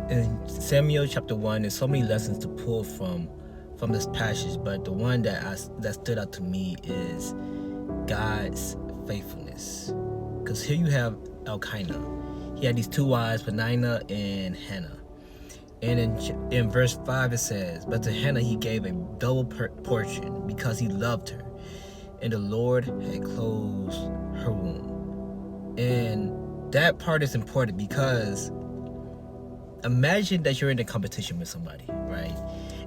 in Samuel chapter 1, there's so many lessons to pull from this passage, but the one that stood out to me is God's faithfulness. Because here you have Elkanah. He had these two wives, Peninnah and Hannah. And in verse 5 it says, "But to Hannah he gave a double portion because he loved her, and the Lord had closed her womb." And that part is important because imagine that you're in a competition with somebody, right?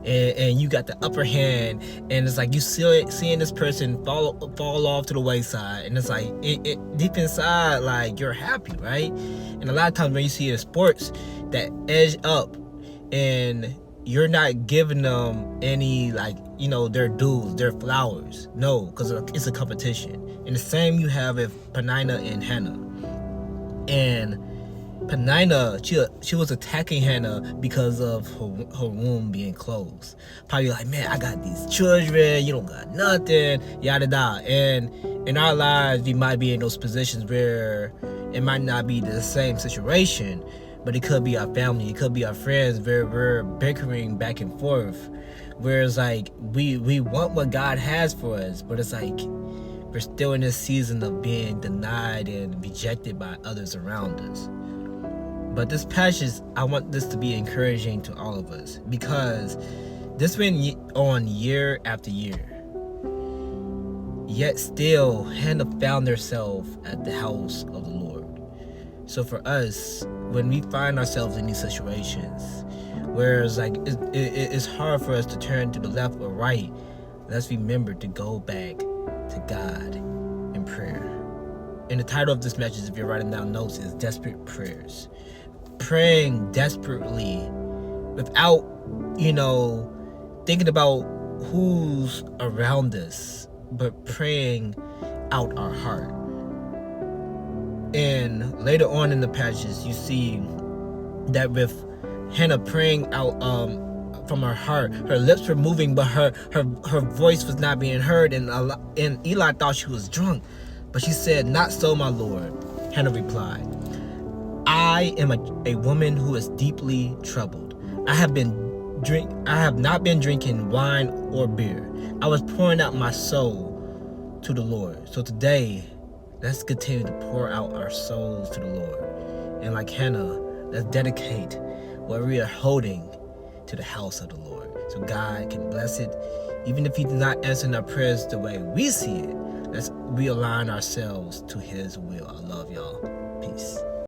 And you got the upper hand, and it's like you seeing this person fall off to the wayside, and it's like it deep inside, like you're happy, right? And a lot of times when you see in sports that edge up, and you're not giving them any, like, their dues, their flowers. No, because it's a competition. And the same you have with Peninnah and Hannah. And Peninnah, she was attacking Hannah because of her womb being closed. Probably like, man, I got these children, you don't got nothing, yada yada. And in our lives, we might be in those positions where it might not be the same situation, but it could be our family, it could be our friends, where we're bickering back and forth. Whereas like we want what God has for us, but it's like we're still in this season of being denied and rejected by others around us. But this passage, I want this to be encouraging to all of us, because this went on year after year. Yet still, Hannah found herself at the house of the Lord. So for us, when we find ourselves in these situations, where it's like it's hard for us to turn to the left or right, let's remember to go back to God in prayer. And the title of this message, if you're writing down notes, is Desperate Prayers. Praying desperately without, thinking about who's around us, but praying out our heart. And later on in the passages, you see that with Hannah praying out from her heart, her lips were moving, but her voice was not being heard. And Eli thought she was drunk, but she said, "Not so, my Lord." Hannah replied, "I am a woman who is deeply troubled. I have not been drinking wine or beer. I was pouring out my soul to the Lord." So today, let's continue to pour out our souls to the Lord. And like Hannah, let's dedicate what we are holding to the house of the Lord, so God can bless it. Even if He's not answering our prayers the way we see it, let's realign ourselves to His will. I love y'all. Peace.